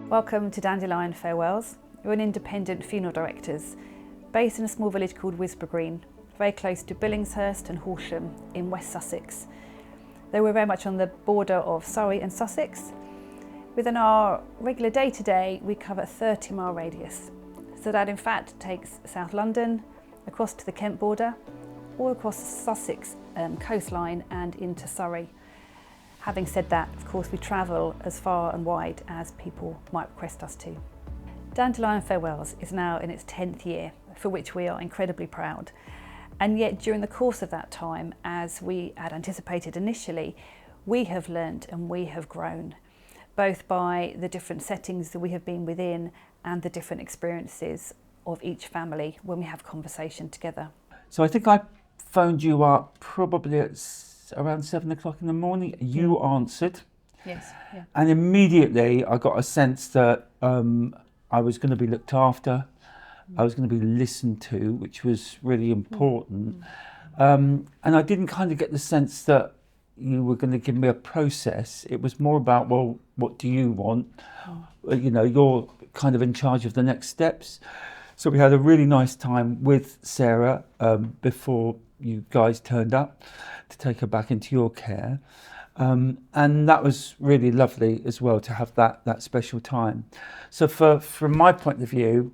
Welcome to Dandelion Farewells. We're an independent funeral directors based in a small village called Wisborough, very close to Billingshurst and Horsham in West Sussex. Though we're very much on the border of Surrey and Sussex, within our regular day-to-day we cover a 30-mile radius. So that in fact takes South London, across to the Kent border, all across the Sussex coastline and into Surrey. Having said that, of course, we travel as far and wide as people might request us to. Dandelion Farewells is now in its 10th year, for which we are incredibly proud. And yet during the course of that time, as we had anticipated initially, we have learnt and we have grown, both by the different settings that we have been within and the different experiences of each family when we have conversation together. So I think I phoned you up probably at around 7 o'clock in the morning. You answered. Yes. Yeah. And immediately I got a sense that I was going to be looked after. I was going to be listened to, which was really important. And I didn't kind of get the sense that you were going to give me a process. It was more about, well, what do you want? You know, you're kind of in charge of the next steps. So we had a really nice time with Sarah before you guys turned up to take her back into your care. And that was really lovely as well to have that special time. So from my point of view,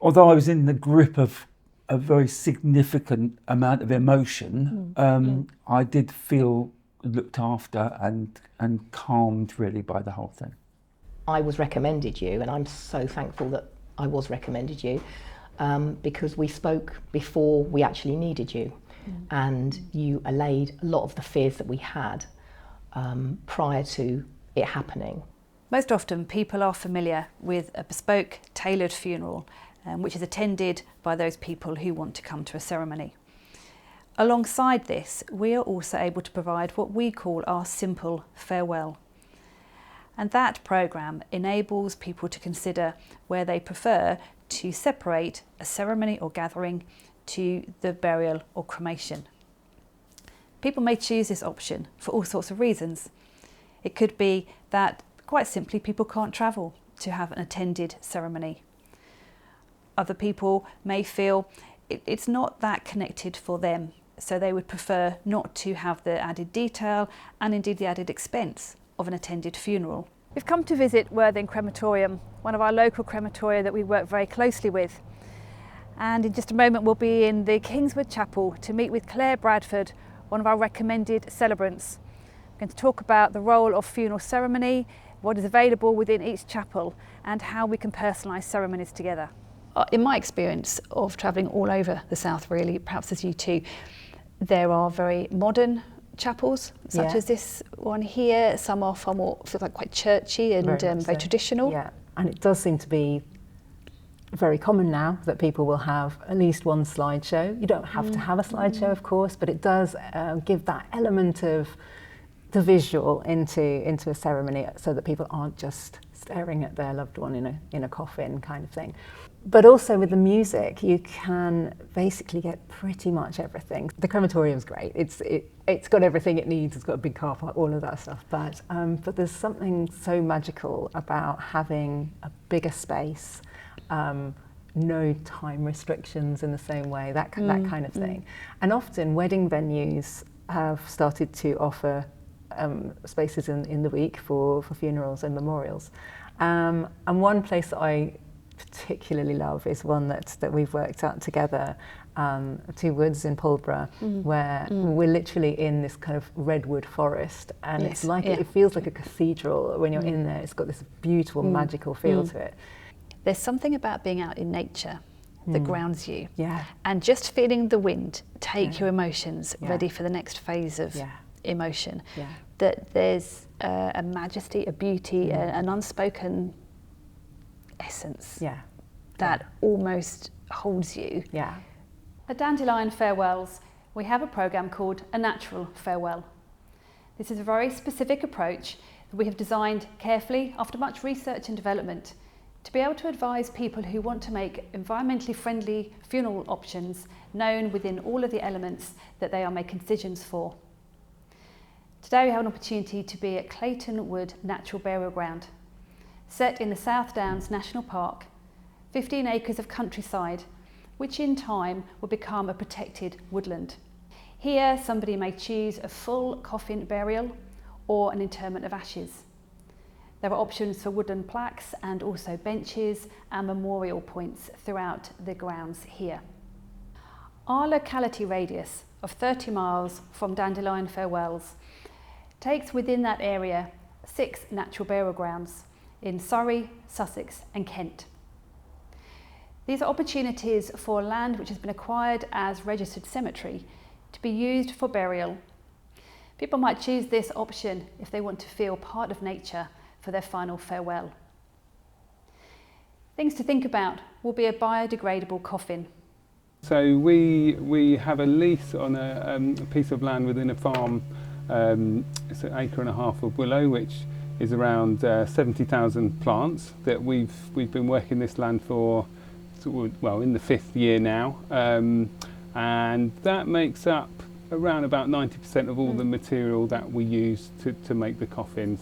although I was in the grip of a very significant amount of emotion, I did feel looked after and calmed really by the whole thing. I was recommended you, and I'm so thankful that I was recommended you, because we spoke before we actually needed you, and you allayed a lot of the fears that we had prior to it happening. Most often people are familiar with a bespoke, tailored funeral, which is attended by those people who want to come to a ceremony. Alongside this, we are also able to provide what we call our simple farewell. And that programme enables people to consider where they prefer to separate a ceremony or gathering to the burial or cremation. People may choose this option for all sorts of reasons. It could be that, quite simply, people can't travel to have an attended ceremony. Other people may feel it's not that connected for them, so they would prefer not to have the added detail and indeed the added expense of an attended funeral. We've come to visit Worthing Crematorium, one of our local crematoria that we work very closely with. And in just a moment we'll be in the Kingswood Chapel to meet with Claire Bradford, one of our recommended celebrants. We're going to talk about the role of funeral ceremony, what is available within each chapel, and how we can personalise ceremonies together. In my experience of travelling all over the south, really, perhaps as you too, there are very modern chapels, such as this one here. Some are far more, feel like quite churchy and very traditional. Yeah, and it does seem to be very common now that people will have at least one slideshow. You don't have to have a slideshow, of course, but it does give that element of the visual into a ceremony, so that people aren't just staring at their loved one in a coffin kind of thing. But also with the music, you can basically get pretty much everything. The crematorium's great. It's got everything it needs. It's got a big car park, all of that stuff. But there's something so magical about having a bigger space, no time restrictions in the same way, that kind of thing. And often wedding venues have started to offer spaces in the week for funerals and memorials. And one place that I particularly love is one that we've worked out together, Two Woods in Pulborough, where we're literally in this kind of redwood forest, and it's like it feels like a cathedral when you're in there. It's got this beautiful magical feel to it. There's something about being out in nature that grounds you, Yeah. and just feeling the wind take your emotions ready for the next phase of emotion. Yeah. That there's a majesty, a beauty, an unspoken essence that almost holds you. Yeah. At Dandelion Farewells, we have a programme called A Natural Farewell. This is a very specific approach that we have designed carefully after much research and development to be able to advise people who want to make environmentally friendly funeral options known within all of the elements that they are making decisions for. Today we have an opportunity to be at Clayton Wood Natural Burial Ground. set in the South Downs National Park, 15 acres of countryside, which in time will become a protected woodland. Here somebody may choose a full coffin burial or an interment of ashes. There are options for woodland plaques and also benches and memorial points throughout the grounds here. Our locality radius of 30 miles from Dandelion Farewells takes within that area 6 natural burial grounds in Surrey, Sussex and Kent. These are opportunities for land which has been acquired as registered cemetery to be used for burial. People might choose this option if they want to feel part of nature for their final farewell. Things to think about will be a biodegradable coffin. So we have a lease on a piece of land within a farm. It's an acre and a half of willow, which is around 70,000 plants that we've been working this land for, well, in the 5th year now, and that makes up around about 90% of all the material that we use to make the coffins.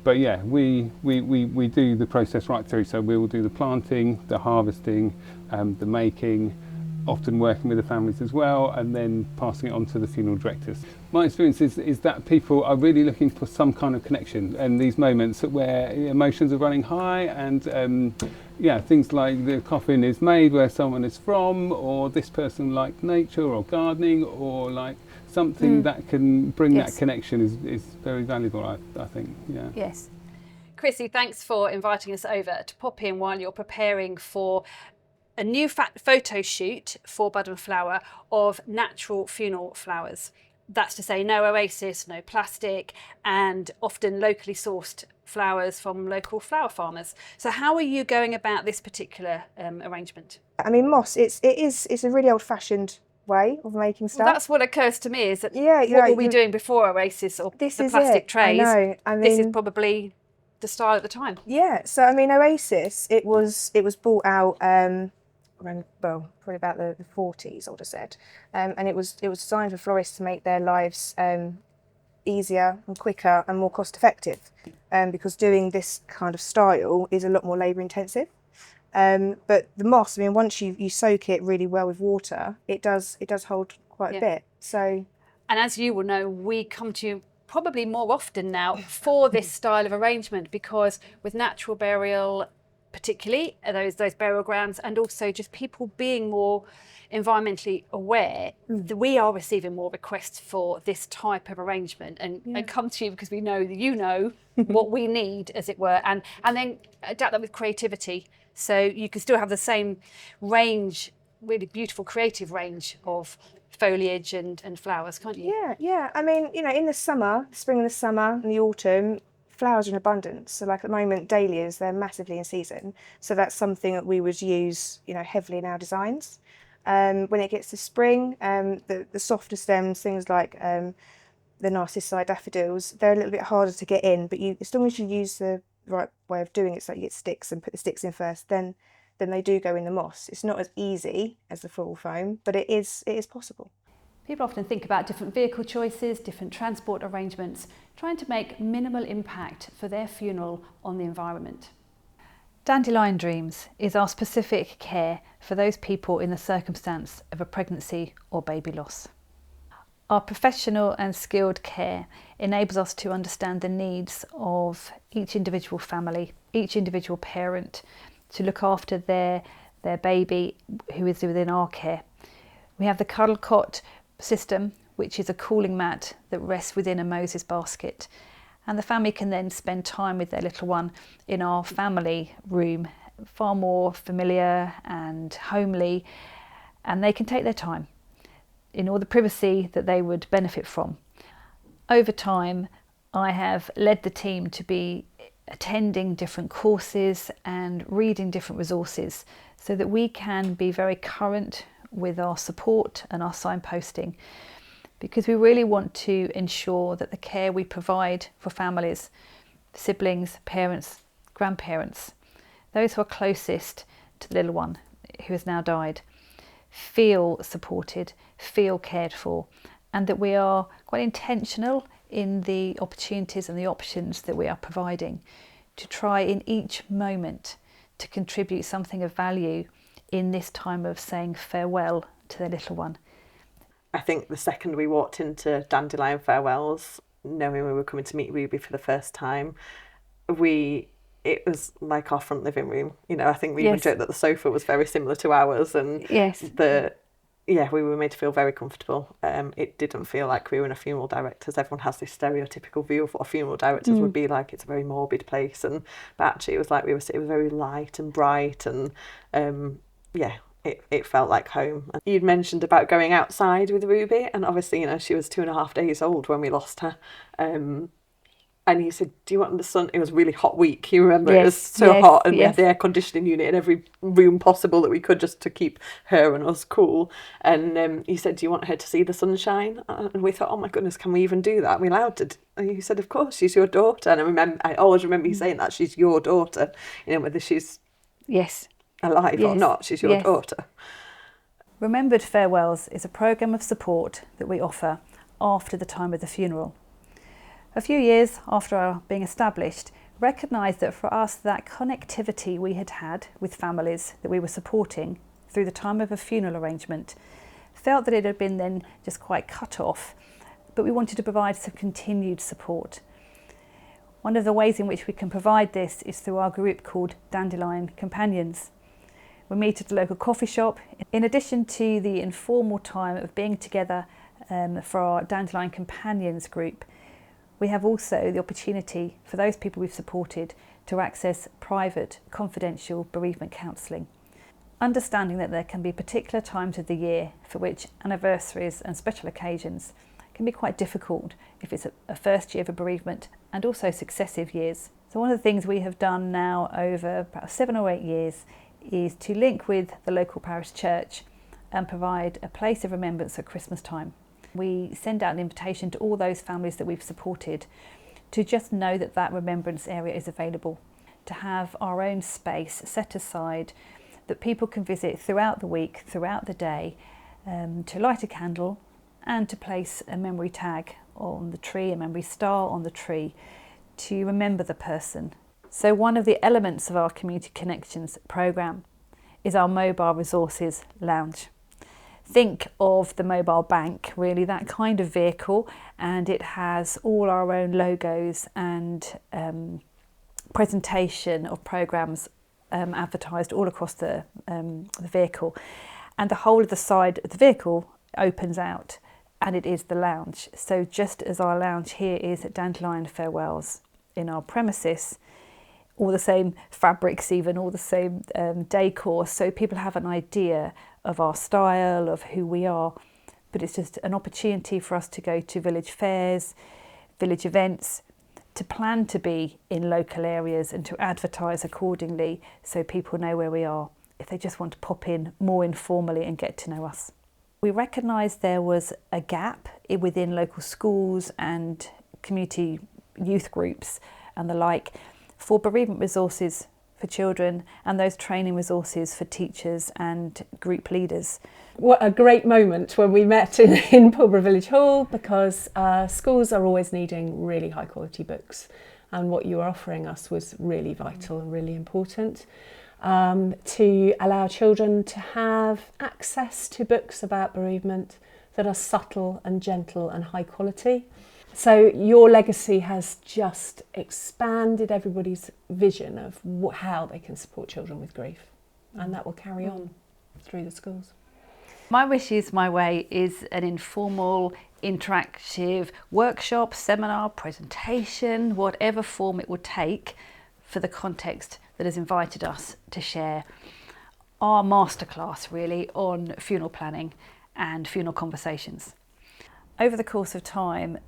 But yeah, we do the process right through, so we will do the planting, the harvesting, the making, often working with the families as well, and then passing it on to the funeral directors. My experience is that people are really looking for some kind of connection, and these moments where emotions are running high, and yeah, things like the coffin is made where someone is from, or this person liked nature or gardening, or like something that can bring that connection is very valuable, I think. Yeah. Yes. Chrissy, thanks for inviting us over to pop in while you're preparing for a new photo shoot for Bud and Flower of natural funeral flowers. That's to say no oasis, no plastic, and often locally sourced flowers from local flower farmers. So how are you going about this particular arrangement? I mean, moss, it's a really old-fashioned way of making stuff. Well, that's what occurs to me, is that what were we doing before oasis or the plastic trays? I mean, this is probably the style at the time. Yeah, so I mean, Oasis, it was bought out around, well, probably about the 40s, I would have said, and it was designed for florists to make their lives easier and quicker and more cost effective, because doing this kind of style is a lot more labour intensive. But the moss, I mean, once you soak it really well with water, it does hold quite a bit. So, and as you will know, we come to you probably more often now for this style of arrangement, because with natural burial, particularly those burial grounds, and also just people being more environmentally aware, that we are receiving more requests for this type of arrangement, and come to you because we know that you know what we need, as it were, and then adapt that with creativity, so you can still have the same range, really beautiful creative range of foliage and flowers, can't you? Yeah. I mean, you know, in the summer, spring and the summer and the autumn, flowers are in abundance. So like at the moment, dahlias, they're massively in season. So that's something that we would use, you know, heavily in our designs. When it gets to spring, the softer stems, things like the narcissi daffodils, they're a little bit harder to get in, but as long as you use the right way of doing it, so you get sticks and put the sticks in first, then they do go in the moss. It's not as easy as the floral foam, but it is possible. People often think about different vehicle choices, different transport arrangements, trying to make minimal impact for their funeral on the environment. Dandelion Dreams is our specific care for those people in the circumstance of a pregnancy or baby loss. Our professional and skilled care enables us to understand the needs of each individual family, each individual parent, to look after their baby who is within our care. We have the cuddle cot system, which is a cooling mat that rests within a Moses basket, and the family can then spend time with their little one in our family room, far more familiar and homely, and they can take their time in all the privacy that they would benefit from. Over time, I have led the team to be attending different courses and reading different resources so that we can be very current with our support and our signposting, because we really want to ensure that the care we provide for families, siblings, parents, grandparents, those who are closest to the little one who has now died, feel supported, feel cared for, and that we are quite intentional in the opportunities and the options that we are providing, to try in each moment to contribute something of value in this time of saying farewell to their little one. I think the second we walked into Dandelion Farewells, knowing we were coming to meet Ruby for the first time, it was like our front living room. You know, I think we even joked that the sofa was very similar to ours, and we were made to feel very comfortable. It didn't feel like we were in a funeral director's. Everyone has this stereotypical view of what a funeral director's would be like. It's a very morbid place, but actually it was like it was very light and bright, and it felt like home. You'd mentioned about going outside with Ruby, and obviously, you know, she was 2.5 days old when we lost her. And he said, do you want the sun? It was a really hot week. You remember it was so hot, and we had the air conditioning unit in every room possible that we could, just to keep her and us cool. And he said, do you want her to see the sunshine? And we thought, oh my goodness, can we even do that? Are we allowed to? And he said, of course, she's your daughter. And I always remember you saying that, she's your daughter. You know, whether she's alive or not, she's your daughter. Remembered Farewells is a programme of support that we offer after the time of the funeral. A few years after our being established, recognised that for us that connectivity we had had with families that we were supporting through the time of a funeral arrangement, felt that it had been then just quite cut off, but we wanted to provide some continued support. One of the ways in which we can provide this is through our group called Dandelion Companions. We meet at a local coffee shop. In addition to the informal time of being together for our Dandelion Companions group, we have also the opportunity for those people we've supported to access private, confidential bereavement counselling. Understanding that there can be particular times of the year for which anniversaries and special occasions can be quite difficult if it's a first year of a bereavement, and also successive years. So one of the things we have done now over about 7 or 8 years is to link with the local parish church and provide a place of remembrance at Christmas time. We send out an invitation to all those families that we've supported to just know that that remembrance area is available, to have our own space set aside that people can visit throughout the week, throughout the day, to light a candle and to place a memory tag on the tree, a memory star on the tree, to remember the person. So one of the elements of our Community Connections programme is our Mobile Resources Lounge. Think of the mobile bank, really, that kind of vehicle, and it has all our own logos and presentation of programmes advertised all across the vehicle. And the whole of the side of the vehicle opens out, and it is the lounge. So just as our lounge here is at Dandelion Farewells in our premises, all the same fabrics, even all the same decor, so people have an idea of our style, of who we are. But it's just an opportunity for us to go to village fairs, village events, to plan to be in local areas and to advertise accordingly so people know where we are if they just want to pop in more informally and get to know us. We recognised there was a gap within local schools and community youth groups and the like for bereavement resources for children and those training resources for teachers and group leaders. What a great moment when we met in Pulborough Village Hall, because schools are always needing really high quality books, and what you were offering us was really vital and really important to allow children to have access to books about bereavement that are subtle and gentle and high quality. So your legacy has just expanded everybody's vision of how they can support children with grief, and that will carry on through the schools. My Wishes, My Way is an informal, interactive workshop, seminar, presentation, whatever form it will take for the context that has invited us to share our masterclass really on funeral planning and funeral conversations. Over the course of time,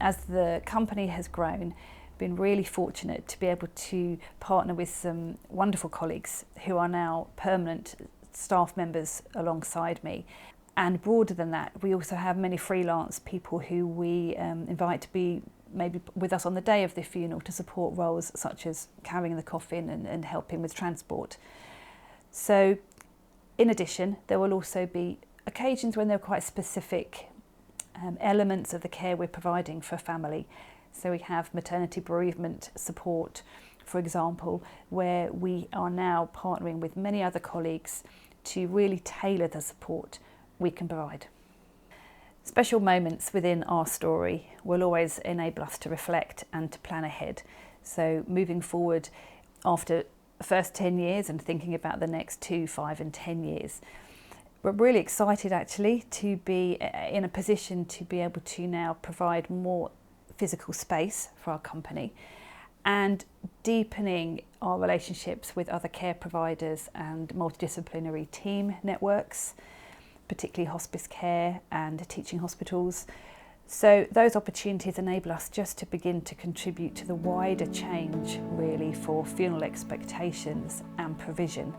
as the company has grown, been really fortunate to be able to partner with some wonderful colleagues who are now permanent staff members alongside me. And broader than that, we also have many freelance people who we invite to be maybe with us on the day of the funeral to support roles such as carrying the coffin and helping with transport. So in addition, there will also be occasions when there are quite specific elements of the care we're providing for family. So we have maternity bereavement support for example, where we are now partnering with many other colleagues to really tailor the support we can provide. Special moments within our story will always enable us to reflect and to plan ahead. So moving forward after the first 10 years and thinking about the next 2, 5 and 10 years, we're really excited actually to be in a position to be able to now provide more physical space for our company and deepening our relationships with other care providers and multidisciplinary team networks, particularly hospice care and teaching hospitals. So those opportunities enable us just to begin to contribute to the wider change really for funeral expectations and provision.